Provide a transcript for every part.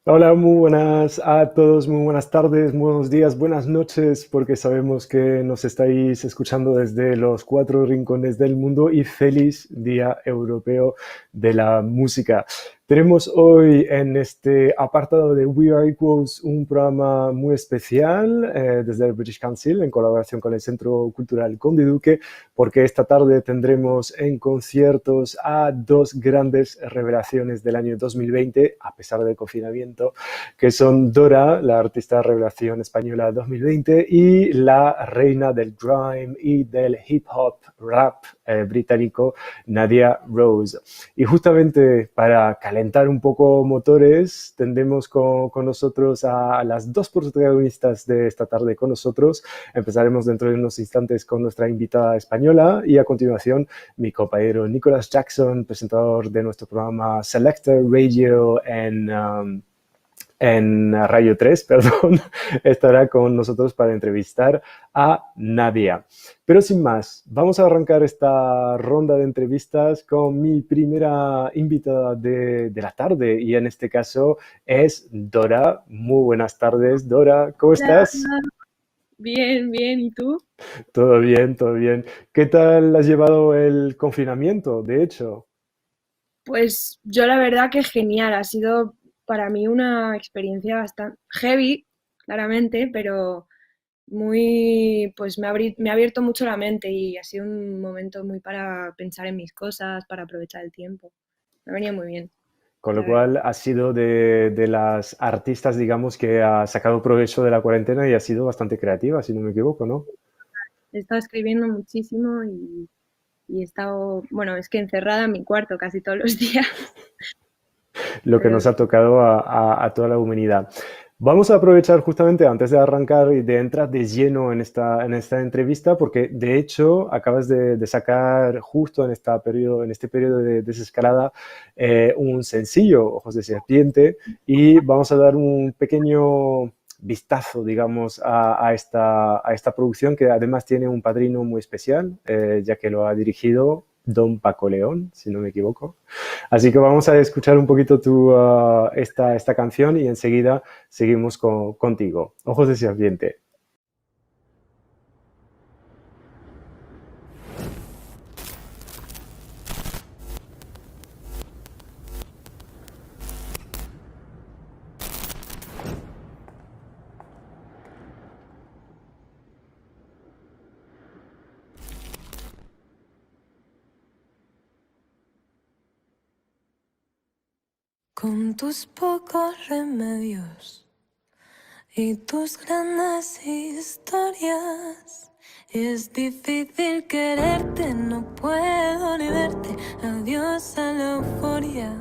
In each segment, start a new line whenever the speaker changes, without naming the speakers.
Hola, muy buenas a todos, muy buenas tardes, buenos días, buenas noches, porque sabemos que nos estáis escuchando desde los cuatro rincones del mundo y feliz Día Europeo de la Música. Tenemos hoy en este apartado de We Are Equals un programa muy especial desde el British Council en colaboración con el Centro Cultural Conde Duque, porque esta tarde tendremos en conciertos a dos grandes revelaciones del año 2020, a pesar del confinamiento, que son Dora, la artista revelación española 2020, y la reina del grime y del hip hop rap británico, Nadia Rose. Y justamente para calentar un poco motores, tendremos con nosotros a las dos protagonistas de esta tarde con nosotros. Empezaremos dentro de unos instantes con nuestra invitada española y a continuación mi compañero Nicholas Jackson, presentador de nuestro programa Selector Radio en Radio 3, perdón, estará con nosotros para entrevistar a Nadia. Pero sin más, vamos a arrancar esta ronda de entrevistas con mi primera invitada de la tarde y en este caso es Dora. Muy buenas tardes, Dora, ¿cómo
Hola,
estás?
bien, bien, ¿y tú?
Todo bien, todo bien. ¿Qué tal has llevado el confinamiento, de hecho?
Pues yo la verdad que genial, ha sido para mí una experiencia bastante heavy, claramente, pero muy, pues me ha abierto mucho la mente y ha sido un momento muy para pensar en mis cosas, para aprovechar el tiempo. Me ha venido muy bien,
Con lo
la verdad.
cual, has sido de las artistas, digamos, que ha sacado provecho de la cuarentena y ha sido bastante creativa, si no me equivoco, ¿no?
He estado escribiendo muchísimo y he estado, bueno, es que encerrada en mi cuarto casi todos los días,
Lo que
pero
nos ha tocado a toda la humanidad. Vamos a aprovechar justamente antes de arrancar y de entrar de lleno en esta entrevista, porque de hecho acabas de sacar justo en este periodo de desescalada un sencillo, Ojos de Serpiente, y vamos a dar un pequeño vistazo, digamos, a esta producción que además tiene un padrino muy especial, ya que lo ha dirigido Don Paco León, si no me equivoco. Así que vamos a escuchar un poquito esta canción y enseguida seguimos contigo. Ojos de serpiente.
Con tus pocos remedios y tus grandes historias, es difícil quererte, no puedo ni verte, adiós a la euforia.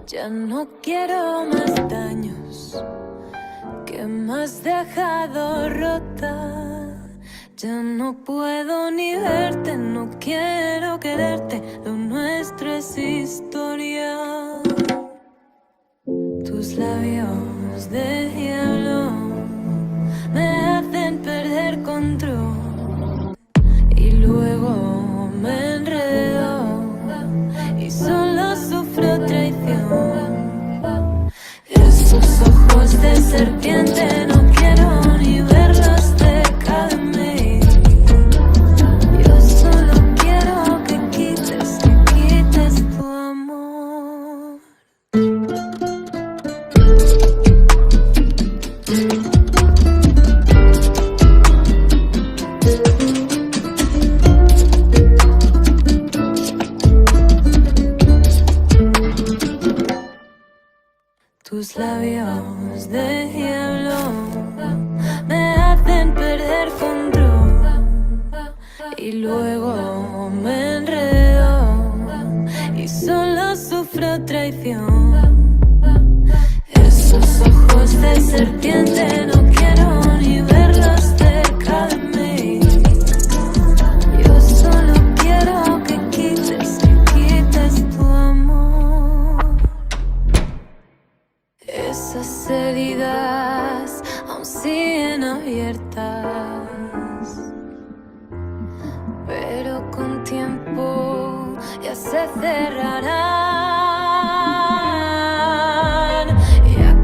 Ya no quiero más daños que me has dejado rota. Ya no puedo ni verte, no quiero quererte, lo nuestro es historia. Tus labios de hielo me hacen perder control y luego me enredo y solo sufro traición. Esos ojos de serpiente no quiero ni verlos cerca de mí. Yo solo quiero que quites tu amor. Tus labios de hielo me hacen perder control y luego me enredo y solo sufro traición. Esos ojos de serpiente no quiero ni verlos cerca de mí. Yo solo quiero que quites tu amor. Esas heridas aún siguen abiertas, pero con tiempo ya se cerrarán. Ya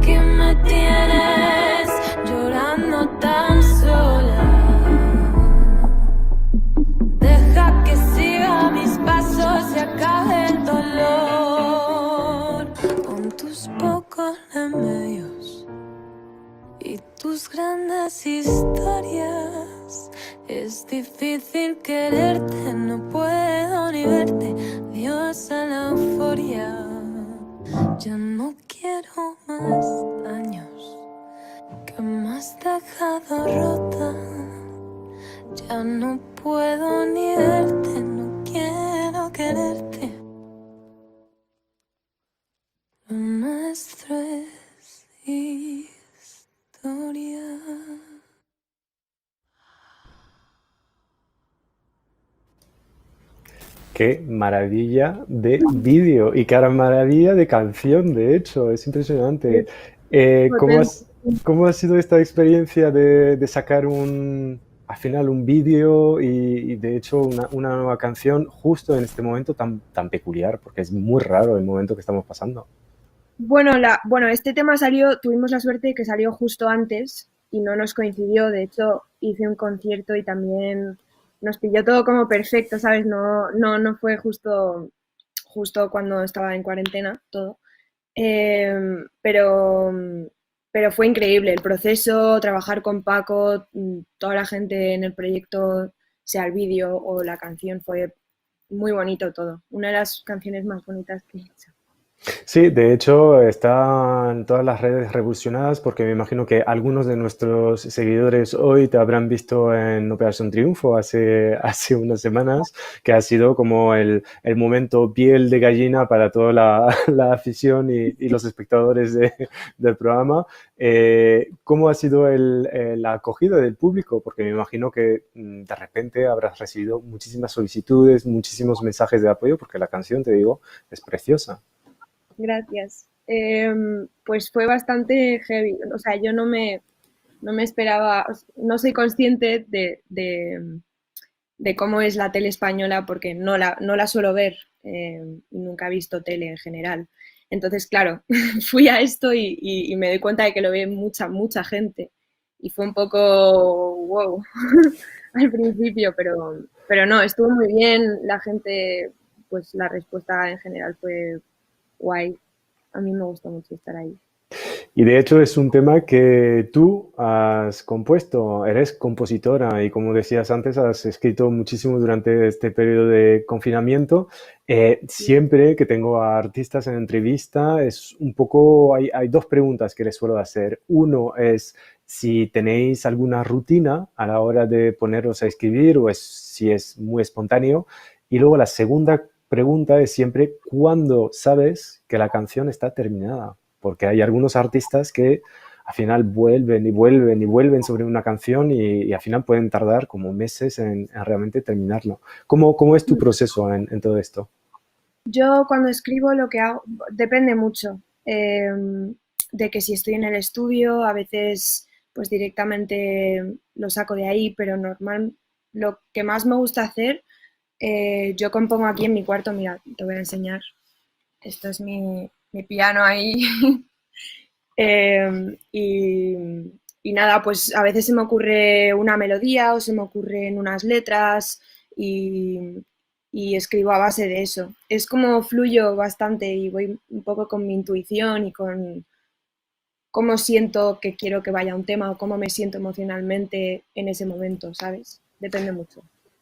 Ya no quiero más daños que me has dejado rota. Ya no puedo ni verte, no quiero quererte. Lo nuestro es historia.
Qué maravilla de vídeo y qué maravilla de canción, de hecho, es impresionante. Eh, ¿cómo
Potente.
has- ¿Cómo ha sido esta experiencia de sacar al final un vídeo y de hecho una nueva canción justo en este momento tan peculiar? Porque es muy raro el momento que estamos pasando.
Bueno, este tema salió, tuvimos la suerte de que salió justo antes y no nos coincidió. De hecho, hice un concierto y también nos pilló todo como perfecto, ¿sabes? No fue justo cuando estaba en cuarentena todo. Pero, pero fue increíble el proceso, trabajar con Paco, toda la gente en el proyecto, sea el vídeo o la canción, fue muy bonito todo. Una de las canciones más bonitas que he hecho.
Sí, de hecho están todas las redes revolucionadas porque me imagino que algunos de nuestros seguidores hoy te habrán visto en Operación Triunfo hace unas semanas, que ha sido como el momento piel de gallina para toda la afición y los espectadores del programa. ¿Cómo ha sido la acogida del público? Porque me imagino que de repente habrás recibido muchísimas solicitudes, muchísimos mensajes de apoyo, porque la canción, te digo, es preciosa.
Gracias. Pues fue bastante heavy. O sea, yo no me esperaba, no soy consciente de cómo es la tele española porque no la suelo ver y nunca he visto tele en general. Entonces, claro, fui a esto y me doy cuenta de que lo ve mucha gente. Y fue un poco wow al principio, pero no, estuvo muy bien. La gente, pues la respuesta en general fue guay. A mí me gusta mucho estar ahí.
Y de hecho es un tema que tú has compuesto, eres compositora y como decías antes, has escrito muchísimo durante este periodo de confinamiento. Siempre que tengo a artistas en entrevista, es un poco, hay dos preguntas que les suelo hacer. Uno es si tenéis alguna rutina a la hora de poneros a escribir o si es muy espontáneo. Y luego la segunda pregunta es siempre cuándo sabes que la canción está terminada, porque hay algunos artistas que al final vuelven y vuelven y vuelven sobre una canción y al final pueden tardar como meses en realmente terminarlo. ¿Cómo es tu proceso en todo esto?
Yo cuando escribo lo que hago depende mucho de que si estoy en el estudio, a veces pues directamente lo saco de ahí, pero normal, lo que más me gusta hacer, yo compongo aquí en mi cuarto, mira, te voy a enseñar, esto es mi piano ahí. Y, y nada, pues a veces se me ocurre una melodía o se me ocurren unas letras y escribo a base de eso. Es como fluyo bastante y voy un poco con mi intuición y con cómo siento que quiero que vaya un tema o cómo me siento emocionalmente en ese momento, ¿sabes? Depende mucho.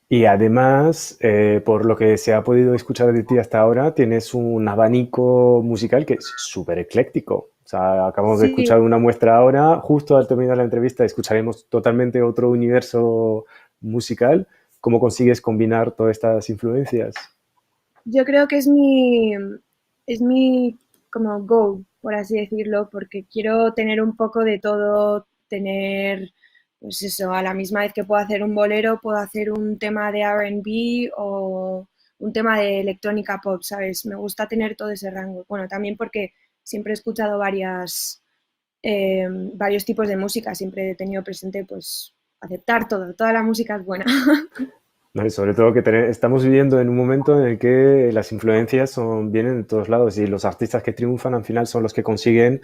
Y además, por lo que se ha podido escuchar de ti hasta ahora, tienes un abanico musical que es súper ecléctico. O sea, acabamos de
Sí,
escuchar una muestra ahora, justo al terminar la entrevista escucharemos totalmente otro universo musical. ¿Cómo consigues combinar todas estas influencias?
yo creo que es mi como goal, por así decirlo, porque quiero tener un poco de todo, tener, pues eso, a la misma vez que puedo hacer un bolero, puedo hacer un tema de R&B o un tema de electrónica pop, ¿sabes? Me gusta tener todo ese rango. Bueno, también porque siempre he escuchado varios tipos de música, siempre he tenido presente, pues, aceptar todo, toda la música es buena.
¿No? Y sobre todo que estamos viviendo en un momento en el que las influencias vienen de todos lados y los artistas que triunfan al final son los que consiguen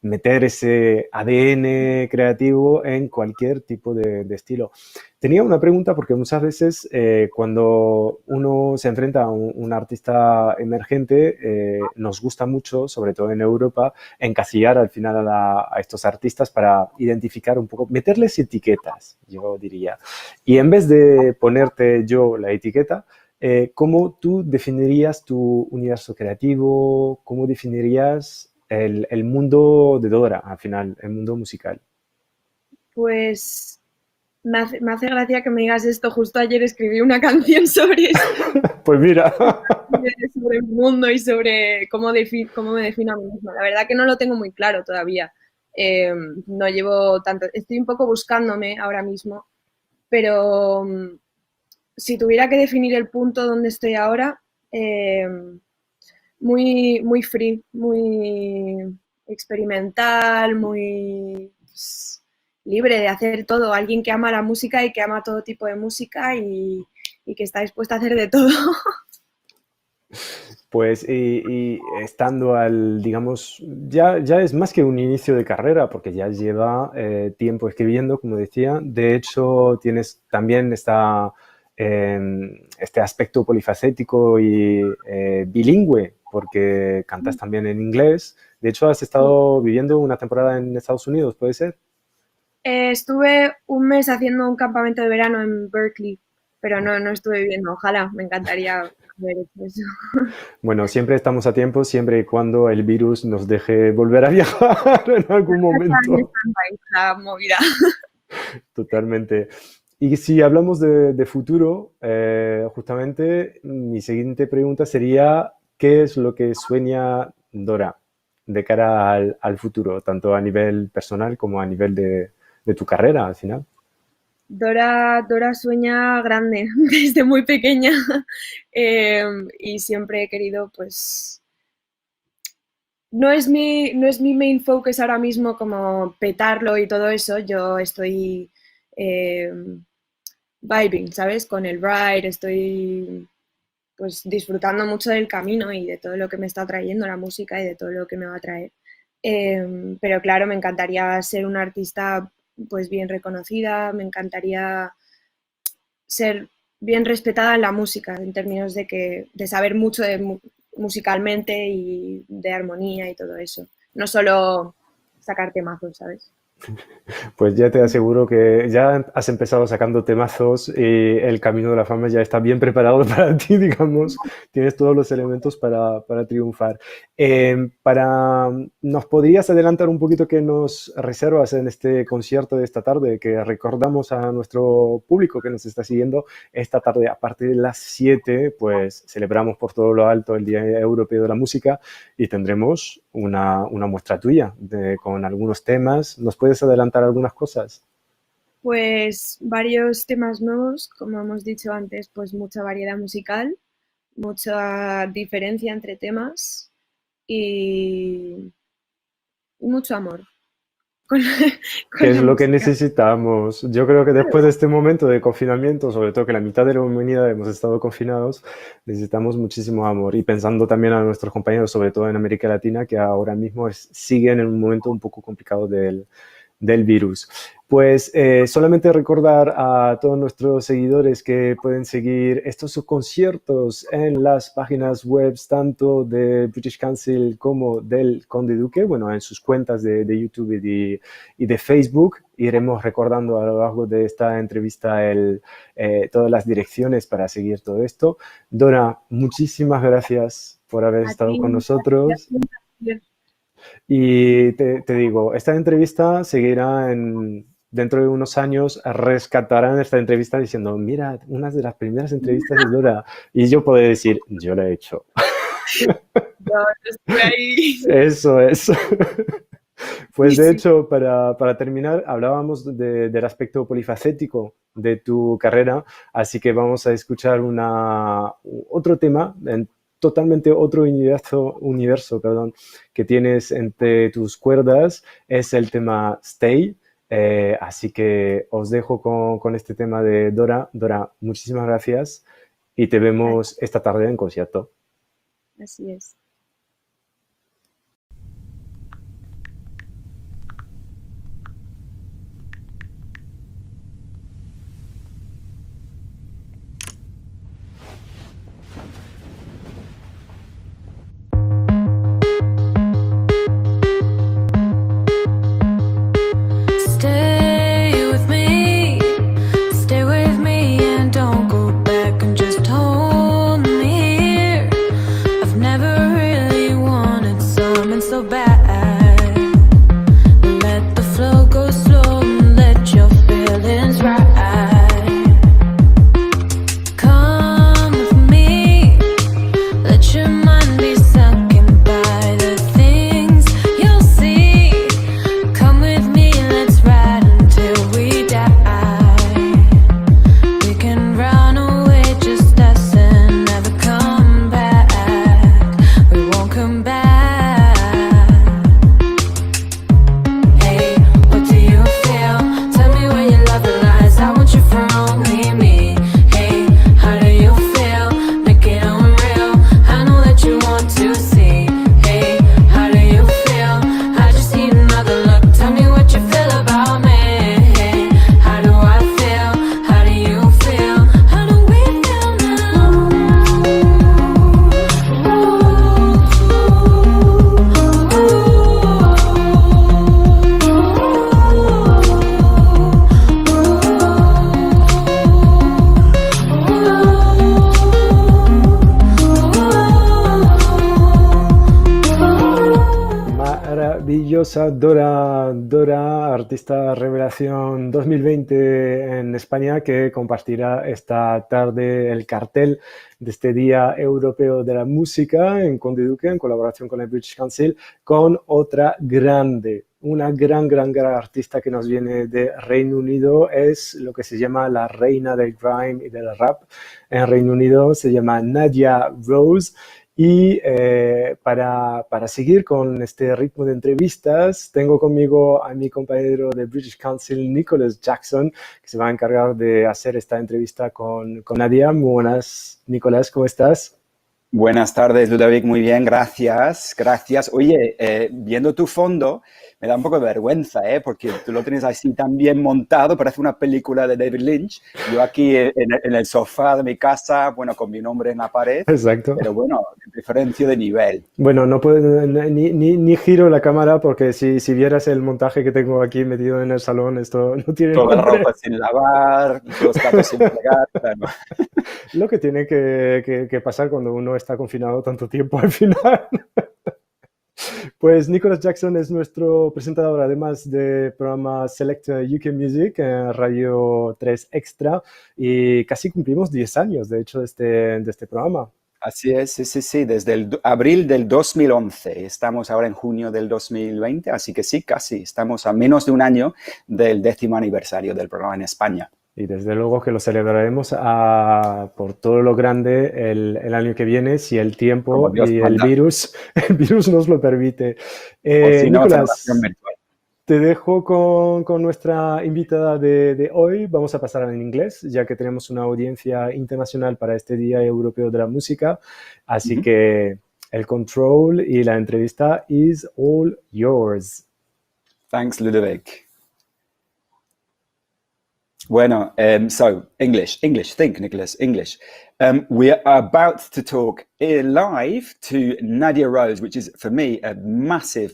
meter ese ADN creativo en cualquier tipo de estilo. Tenía una pregunta porque muchas veces cuando uno se enfrenta a un artista emergente, nos gusta mucho, sobre todo en Europa, encasillar al final a estos artistas para identificar un poco, meterles etiquetas, yo diría. Y en vez de ponerte yo la etiqueta, ¿Cómo tú definirías tu universo creativo? ¿Cómo definirías el mundo de Dora, al final, el mundo musical?
Pues me hace gracia que me digas esto. Justo ayer escribí una canción sobre esto,
Pues mira,
sobre el mundo y sobre cómo me defino a mí misma. La verdad que no lo tengo muy claro todavía. No llevo tanto, estoy un poco buscándome ahora mismo, pero si tuviera que definir el punto donde estoy ahora, muy free, muy experimental, muy libre de hacer todo. Alguien que ama la música y que ama todo tipo de música y que está dispuesta a hacer de todo.
pues y estando digamos, ya es más que un inicio de carrera, porque ya lleva tiempo escribiendo, como decía. De hecho, tienes también este aspecto polifacético y bilingüe, porque cantas también en inglés. De hecho, has estado viviendo una temporada en Estados Unidos, ¿puede ser?
Estuve un mes haciendo un campamento de verano en Berkeley, pero no estuve viviendo. Ojalá, me encantaría haber hecho eso.
Bueno, siempre estamos a tiempo, siempre y cuando el virus nos deje volver a viajar en algún momento.
La movida.
Totalmente. Y si hablamos de futuro, justamente mi siguiente pregunta sería, ¿qué es lo que sueña Dora de cara al futuro, tanto a nivel personal como a nivel de tu carrera al final?
Dora sueña grande desde muy pequeña y siempre he querido, pues, no es mi main focus ahora mismo como petarlo y todo eso. Yo estoy eh, vibing, ¿sabes? Con el ride, estoy pues disfrutando mucho del camino y de todo lo que me está trayendo la música y de todo lo que me va a traer. Pero claro, me encantaría ser una artista pues bien reconocida, me encantaría ser bien respetada en la música, en términos de saber mucho musicalmente y de armonía y todo eso. No solo sacar temazos, ¿sabes?
Pues ya te aseguro que ya has empezado sacando temazos y el camino de la fama ya está bien preparado para ti, digamos. Tienes todos los elementos para triunfar. ¿Nos podrías adelantar un poquito qué nos reservas en este concierto de esta tarde? Que recordamos a nuestro público que nos está siguiendo esta tarde a partir de las 7, pues celebramos por todo lo alto el Día Europeo de la Música y tendremos una muestra tuya con algunos temas. ¿Nos puedes adelantar algunas cosas?
Pues varios temas nuevos, como hemos dicho antes, pues mucha variedad musical, mucha diferencia entre temas y mucho amor con,
¿Qué
con
es
la
lo que
música.
necesitamos? Yo creo que después de este momento de confinamiento, sobre todo que la mitad de la humanidad hemos estado confinados, necesitamos muchísimo amor. Y pensando también a nuestros compañeros, sobre todo en América Latina, que ahora mismo siguen en un momento un poco complicado del virus. Pues solamente recordar a todos nuestros seguidores que pueden seguir estos conciertos en las páginas web tanto de British Council como del Conde Duque, bueno, en sus cuentas de YouTube y de Facebook. Iremos recordando a lo largo de esta entrevista todas las direcciones para seguir todo esto. Dora, muchísimas gracias por haber
A
estado
ti,
con nosotros. Y te digo, esta entrevista seguirá dentro de unos años, rescatarán esta entrevista diciendo, mira, una de las primeras entrevistas de Dora. Y yo puedo decir, yo la he hecho.
yo estuve ahí.
Eso es.
Sí,
Pues de
sí.
hecho, para terminar, hablábamos del aspecto polifacético de tu carrera, así que vamos a escuchar otro tema, totalmente otro universo, perdón, que tienes entre tus cuerdas, es el tema Stay. Así que os dejo con este tema de Dora. Dora, muchísimas gracias y te vemos esta tarde en concierto.
Así es.
Stay with me and don't go back and just hold
maravillosa Dora, artista revelación 2020 en España, que compartirá esta tarde el cartel de este Día Europeo de la Música en Conde Duque, en colaboración con el British Council, con otra grande, una gran artista que nos viene de Reino Unido. Es lo que se llama la reina del grime y del rap en Reino Unido. Se llama Nadia Rose. Y para seguir con este ritmo de entrevistas, tengo conmigo a mi compañero de British Council, Nicholas Jackson, que se va a encargar de hacer esta entrevista con Nadia. Muy buenas, Nicholas, ¿cómo estás?
Buenas tardes, Ludovic, muy bien, gracias. Oye, viendo tu fondo, me da un poco de vergüenza, porque tú lo tienes así tan bien montado, parece una película de David Lynch. Yo aquí en el sofá de mi casa, bueno, con mi nombre en la pared.
Exacto.
Pero bueno, diferencia de nivel.
Bueno, no puedo, ni giro la cámara porque si vieras el montaje que tengo aquí metido en el salón, esto no tiene
Toda la
nombre.
ropa sin lavar, los gatos sin pegar, claro.
Lo que tiene que pasar cuando uno está confinado tanto tiempo al final. Pues Nicholas Jackson es nuestro presentador, además del programa Select UK Music en Radio 3 Extra, y casi cumplimos 10 años, de hecho, de este programa.
Así es, sí, desde el abril del 2011, estamos ahora en junio del 2020, así que sí, casi, estamos a menos de un año del 10º aniversario del programa en España.
Y desde luego que lo celebraremos por todo lo grande el año que viene, si el tiempo y el virus nos lo permite.
Si no,
Nicolás, te dejo con nuestra invitada de hoy. Vamos a pasar en inglés, ya que tenemos una audiencia internacional para este Día Europeo de la Música. Así que el control y la entrevista is all yours.
Thanks, Ludovic. Bueno, so English, think, Nicholas, English. We are about to talk live to Nadia Rose, which is for me a massive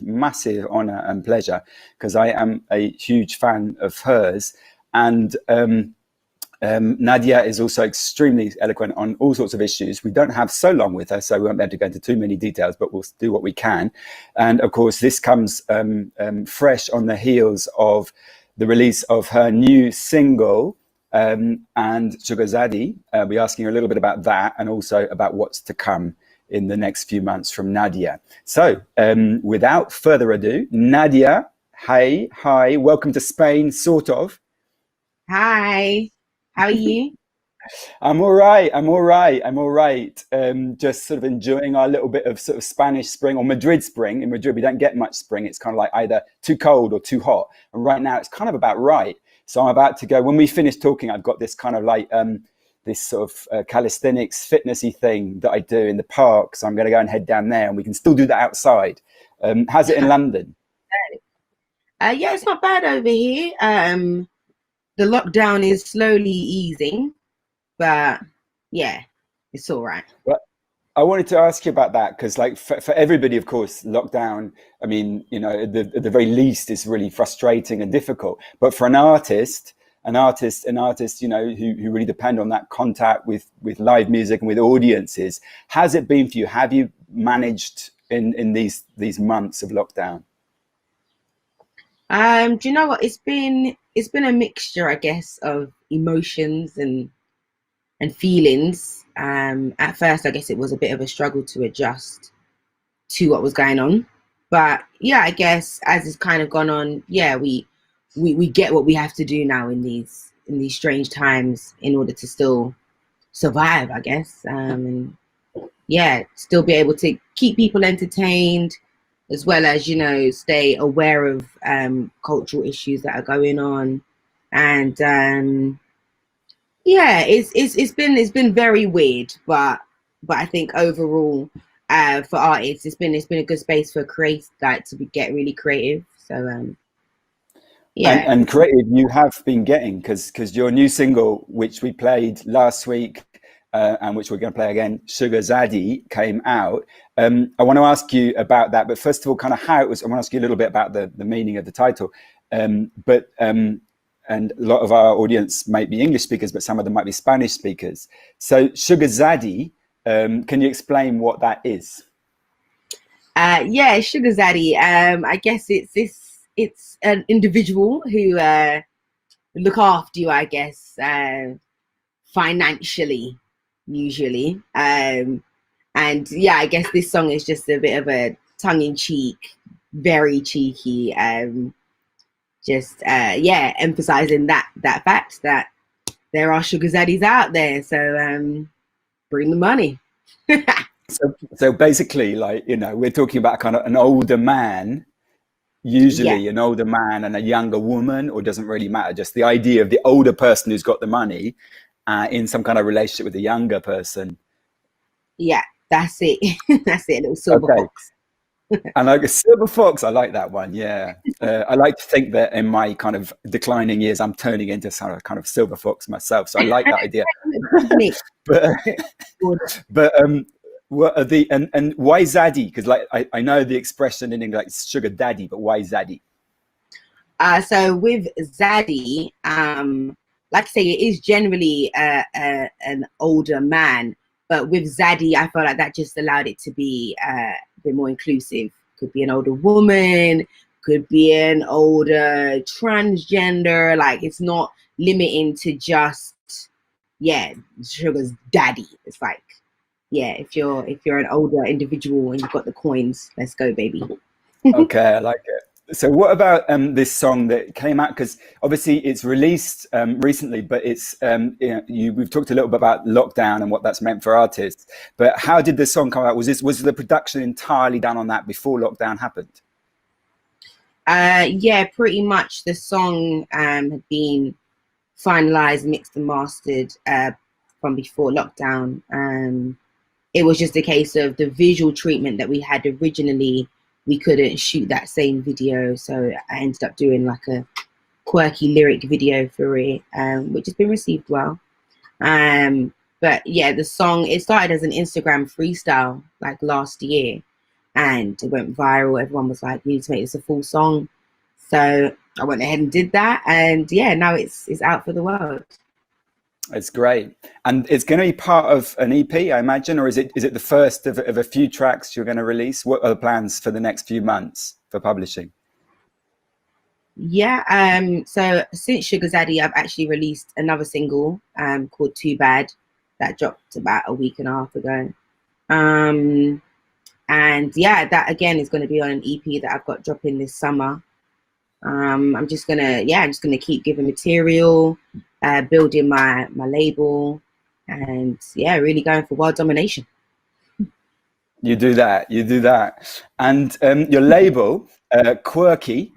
honor and pleasure because I am a huge fan of hers. And Nadia is also extremely eloquent on all sorts of issues. We don't have so long with her, so we won't be able to go into too many details, but we'll do what we can. And of course, this comes fresh on the heels of the release of her new single, and Shugazadi. We're asking her a little bit about that and also about what's to come in the next few months from Nadia. So without further ado, Nadia, hi, welcome to Spain, sort of.
Hi, how are you?
I'm all right. Just sort of enjoying our little bit of sort of Spanish spring or Madrid spring. In Madrid, we don't get much spring. It's kind of like either too cold or too hot. And right now it's kind of about right. So I'm about to go, when we finish talking, I've got this kind of like, this sort of calisthenics fitnessy thing that I do in the park. So I'm going to go and head down there and we can still do that outside. How's it in London?
Yeah, it's not bad over here. The lockdown is slowly easing. But yeah, it's all right.
Well, I wanted to ask you about that because, like, for everybody, of course, lockdown, I mean, you know, at the very least, is really frustrating and difficult. But for an artist, you know, who really depend on that contact with live music and with audiences, how's it been for you? Have you managed in these months of lockdown?
Do you know what? It's been a mixture, I guess, of emotions and feelings. At first, I guess it was a bit of a struggle to adjust to what was going on, but yeah, I guess as it's kind of gone on, yeah, we get what we have to do now in these strange times in order to still survive, I guess, and yeah, still be able to keep people entertained as well as, you know, stay aware of cultural issues that are going on. And yeah, it's been very weird, but I think overall, for artists, it's been a good space for get really creative. So yeah,
and creative you have been getting because your new single, which we played last week, and which we're going to play again, Shugazadi, came out. I want to ask you about that, but first of all, kind of how it was. I want to ask you a little bit about the meaning of the title, and a lot of our audience might be English speakers, but some of them might be Spanish speakers. So Shugazadi, can you explain what that is?
Yeah, sugar zaddy. I guess it's an individual who look after you, I guess, financially, usually. And yeah, I guess this song is just a bit of a tongue-in-cheek, very cheeky, just yeah, emphasizing that fact that there are sugar zaddies out there. So bring the money.
So basically, like, you know, we're talking about kind of an older man, usually
Yeah,
an older man and a younger woman, or doesn't really matter. Just the idea of the older person who's got the money in some kind of relationship with the younger person.
yeah, that's it. That's it. A little silver
Okay.
fox.
And like a silver fox, I like that one. Yeah. I like to think that in my kind of declining years, I'm turning into some kind of silver fox myself. So I like that idea. But, but what are the, and why zaddy? Because like, I know the expression in English, like sugar daddy, but why zaddy?
So with zaddy, like I say, it is generally an older man, but with zaddy, I felt like that just allowed it to be a bit more inclusive. Could be an older woman, could be an older transgender. Like, it's not limiting to just, yeah, sugar's daddy. It's like, yeah, if you're an older individual and you've got the coins, let's go, baby.
Okay, I like it. So what about this song that came out? Because obviously it's released recently, but it's you know, we've talked a little bit about lockdown and what that's meant for artists. But how did the song come out? Was the production entirely done on that before lockdown happened?
Yeah, pretty much. The song had been finalized, mixed and mastered from before lockdown. It was just a case of the visual treatment that we had originally. We couldn't shoot that same video, so I ended up doing like a quirky lyric video for it, which has been received well. But yeah, the song, it started as an Instagram freestyle like last year, and it went viral. Everyone was like, "You need to make this a full song." So I went ahead and did that, and yeah, now it's out for the world.
It's great, and it's going to be part of an EP, I imagine, or is it the first of a few tracks you're going to release? What are the plans for the next few months for publishing?
Yeah, so since Sugar Zaddy, I've actually released another single called Too Bad that dropped about a week and a half ago. And yeah, that again is going to be on an EP that I've got dropping this summer. I'm just gonna keep giving material, building my label, and yeah, really going for world domination.
You do that. And your label, Quirky,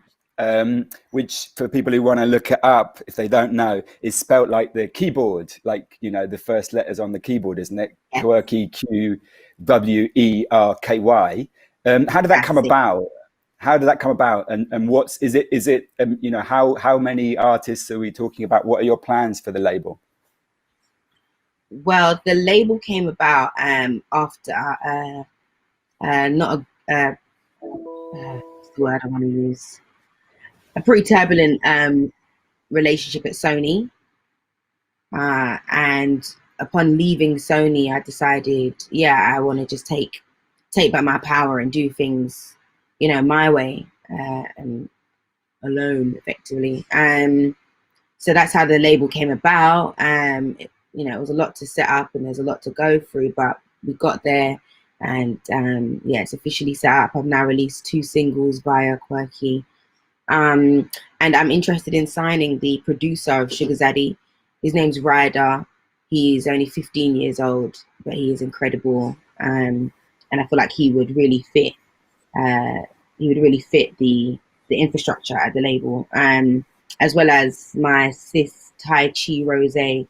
which for people who want to look it up, if they don't know, is spelt like the keyboard, like, you know, the first letters on the keyboard, isn't it?
Yeah.
Quirky, QWERKY. How did that come about? How did that come about? And what's, is it, you know, how many artists are we talking about? What are your plans for the label?
Well, the label came about after not a what's the word I want to use? A pretty turbulent relationship at Sony, and upon leaving Sony, I decided, yeah, I want to just take back my power and do things, you know, my way and alone, effectively. So that's how the label came about. You know, it was a lot to set up and there's a lot to go through, but we got there, and yeah, it's officially set up. I've now released 2 singles via Quirky, and I'm interested in signing the producer of Sugar Zaddy. His name's Ryder. He's only 15 years old, but he is incredible, and I feel like he would really fit. He would really fit the infrastructure at the label, as well as my sis Tai Chi Rose.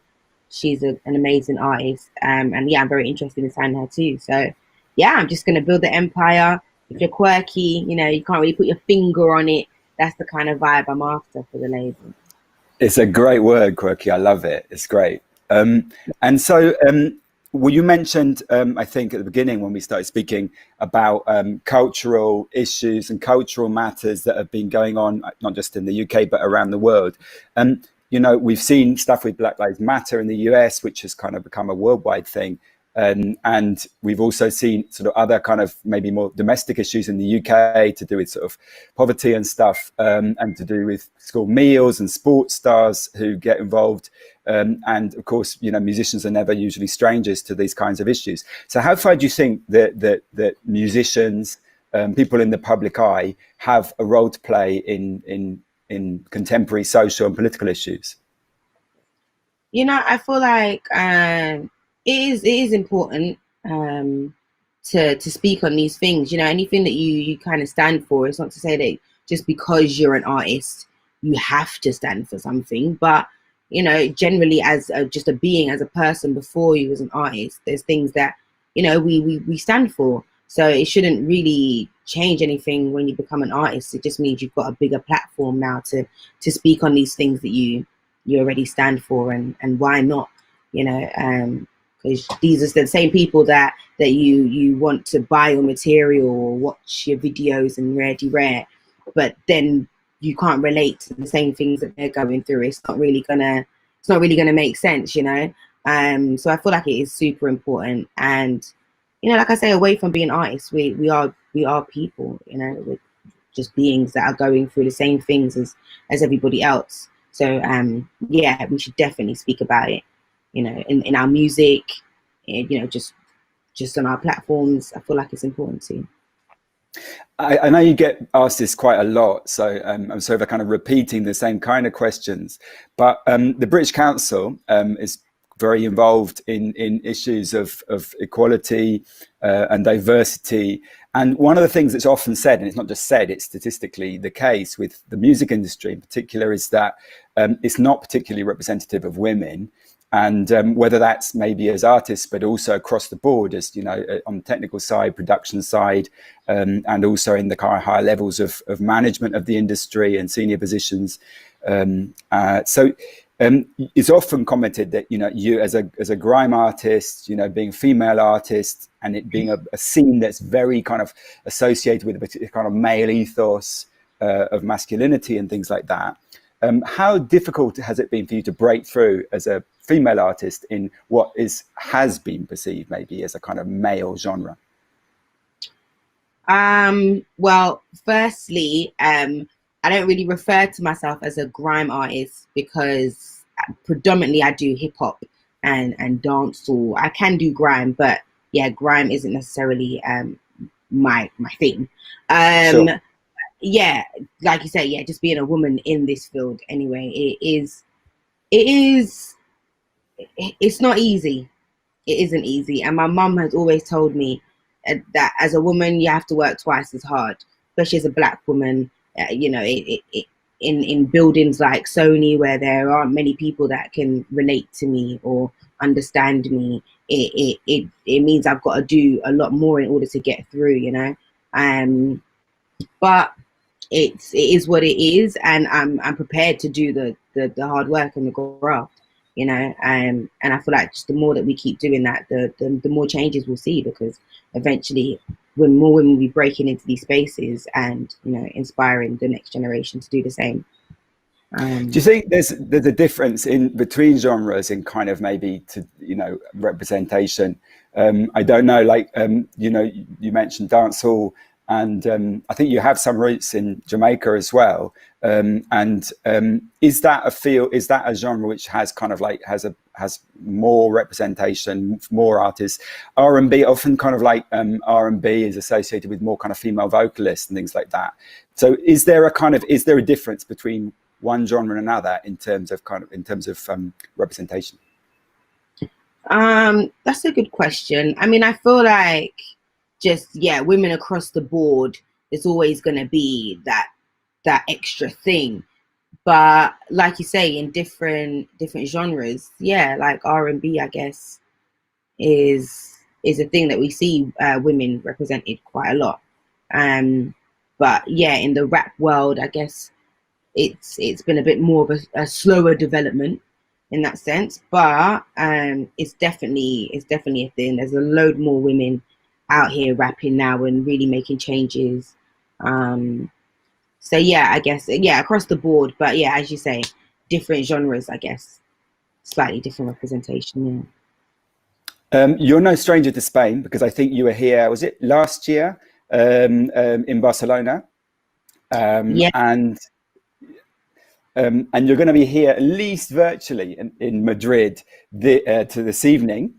She's an amazing artist, and yeah, I'm very interested in signing her too. So yeah, I'm just gonna build the empire. If you're quirky, you know, you can't really put your finger on it. That's the kind of vibe I'm after for the label.
It's a great word, quirky. I love it. It's great. And so, well, you mentioned, I think at the beginning when we started speaking about cultural issues and cultural matters that have been going on, not just in the UK, but around the world. You know, we've seen stuff with Black Lives Matter in the US, which has kind of become a worldwide thing. And we've also seen sort of other kind of maybe more domestic issues in the UK to do with sort of poverty and stuff, and to do with school meals and sports stars who get involved. And of course, you know, musicians are never usually strangers to these kinds of issues. So how far do you think that musicians, people in the public eye, have a role to play in contemporary social and political issues?
You know, I feel like it is important to speak on these things. You know, anything that you kind of stand for. It's not to say that just because you're an artist, you have to stand for something. But, you know, generally as just a being, as a person before you as an artist, there's things that, you know, we stand for. So it shouldn't really change anything when you become an artist. It just means you've got a bigger platform now to speak on these things that you already stand for, and why not, you know, because these are the same people that you want to buy your material or watch your videos and rare, but then you can't relate to the same things that they're going through. It's not really gonna make sense, you know. So I feel like it is super important, and you know, like I say, away from being artists, we are people, you know, we're just beings that are going through the same things as everybody else. So yeah, we should definitely speak about it, you know, in our music, you know, just on our platforms. I feel like it's important too.
I know you get asked this quite a lot, so I'm sorry for kind of repeating the same kind of questions, but the British Council is very involved in issues of equality and diversity. And one of the things that's often said, and it's not just said, it's statistically the case with the music industry in particular, is that it's not particularly representative of women. And whether that's maybe as artists, but also across the board, as you know, on the technical side, production side, and also in the kind of higher levels of management of the industry and senior positions. So it's often commented that, you know, you as a grime artist, you know, being a female artist, and it being a scene that's very kind of associated with a particular kind of male ethos of masculinity and things like that. How difficult has it been for you to break through as a female artist in what has been perceived maybe as a kind of male genre?
Well, firstly, I don't really refer to myself as a grime artist because predominantly I do hip hop and dancehall. I can do grime, but yeah, grime isn't necessarily my thing.
Sure.
Yeah, like you say, yeah, just being a woman in this field anyway, it's not easy. It isn't easy. And my mum has always told me that as a woman, you have to work twice as hard, especially as a black woman. You know, in buildings like Sony, where there aren't many people that can relate to me or understand me, it means I've got to do a lot more in order to get through, you know. But it is what it is, and I'm prepared to do the hard work and the graft, you know. And I feel like just the more that we keep doing that, the more changes we'll see, because eventually when more women will be breaking into these spaces and, you know, inspiring the next generation to do the same.
Do you think there's a difference in between genres in kind of maybe to, you know, representation? I don't know, like you know, you mentioned dancehall, and I think you have some roots in Jamaica as well. And is that a genre which has kind of like has more representation, more artists? R&B often kind of like R&B is associated with more kind of female vocalists and things like that. So is there a difference between one genre and another in terms of representation?
That's a good question. I mean, I feel like just, yeah, women across the board, there's always going to be that extra thing. But like you say, in different genres, yeah, like R&B, I guess, is a thing that we see women represented quite a lot. But yeah, in the rap world, I guess it's been a bit more of a slower development in that sense. But it's definitely a thing. There's a load more women out here rapping now and really making changes. So yeah, I guess, yeah, across the board. But yeah, as you say, different genres, I guess, slightly different representation. Yeah.
You're no stranger to Spain because I think you were here, was it last year, in Barcelona?
Yeah.
And you're going to be here at least virtually in Madrid to this evening,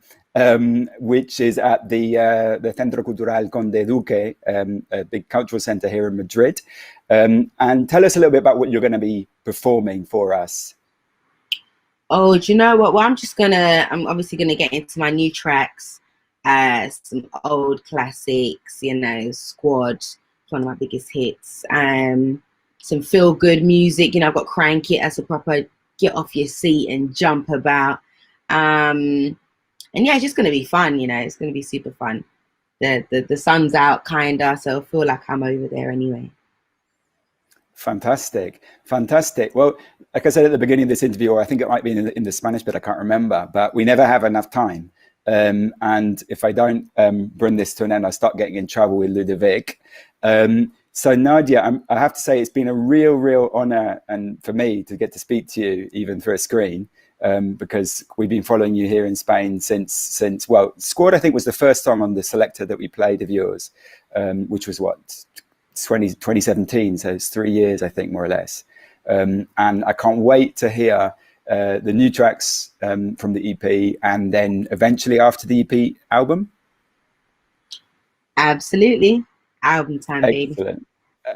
which is at the Centro Cultural Conde Duque, a big cultural centre here in Madrid. And tell us a little bit about what you're going to be performing for us.
Oh, do you know what? Well, I'm obviously gonna get into my new tracks, some old classics, you know, Squad, it's one of my biggest hits. Some feel good music, you know, I've got Crank It as a proper get off your seat and jump about. And yeah, it's just gonna be fun, you know, it's gonna be super fun. The sun's out kinda, so I feel like I'm over there anyway.
Fantastic. Well, like I said at the beginning of this interview, or I think it might be in the Spanish bit, I can't remember, but we never have enough time. And if I don't bring this to an end, I start getting in trouble with Ludovic. So Nadia, I have to say it's been a real honor and for me to get to speak to you even through a screen, because we've been following you here in Spain since well, Squad I think was the first song on the selector that we played of yours, which was what, 2017, so it's 3 years I think, more or less. And I can't wait to hear the new tracks from the EP, and then eventually after the EP, album.
Absolutely, album time, baby.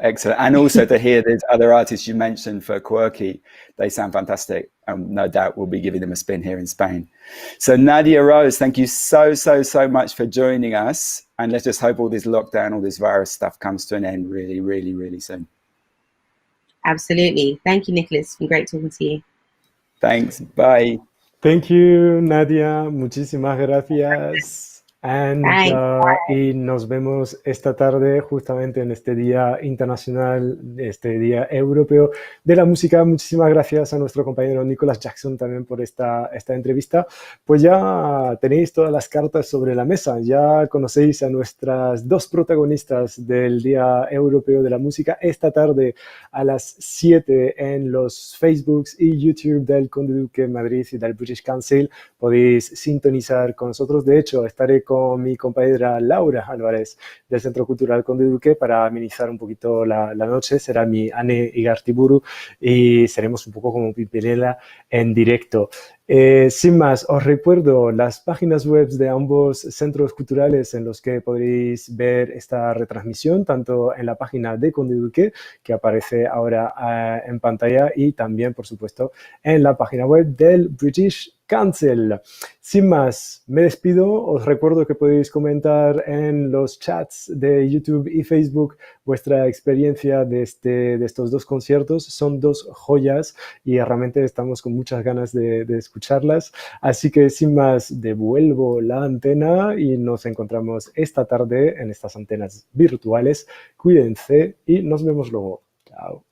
Excellent. And also to hear these other artists you mentioned for Quirky, they sound fantastic, and no doubt we'll be giving them a spin here in Spain. So Nadia Rose, thank you so much for joining us, and let's just hope all this lockdown, all this virus stuff comes to an end really soon.
Absolutely. Thank you, Nicholas. It's been great talking to you.
Thanks. Bye.
Thank you, Nadia. Muchísimas gracias. Y nos vemos esta tarde justamente en este Día Internacional, este Día Europeo de la Música. Muchísimas gracias a nuestro compañero Nicholas Jackson también por esta entrevista. Pues ya tenéis todas las cartas sobre la mesa, ya conocéis a nuestras dos protagonistas del Día Europeo de la Música. Esta tarde a las 7 en los Facebooks y YouTube del Conde Duque Madrid y del British Council podéis sintonizar con nosotros. De hecho, estaré con mi compañera Laura Álvarez del Centro Cultural Conde Duque para amenizar un poquito la noche. Será mi Ane Igartiburu y seremos un poco como Pimpinela en directo. Sin más, os recuerdo las páginas web de ambos centros culturales en los que podréis ver esta retransmisión, tanto en la página de Conde Duque, que aparece ahora en pantalla, y también, por supuesto, en la página web del British Council. Sin más, me despido. Os recuerdo que podéis comentar en los chats de YouTube y Facebook vuestra experiencia de estos dos conciertos. Son dos joyas y realmente estamos con muchas ganas de escucharlas. Así que sin más, devuelvo la antena y nos encontramos esta tarde en estas antenas virtuales. Cuídense y nos vemos luego. Chao.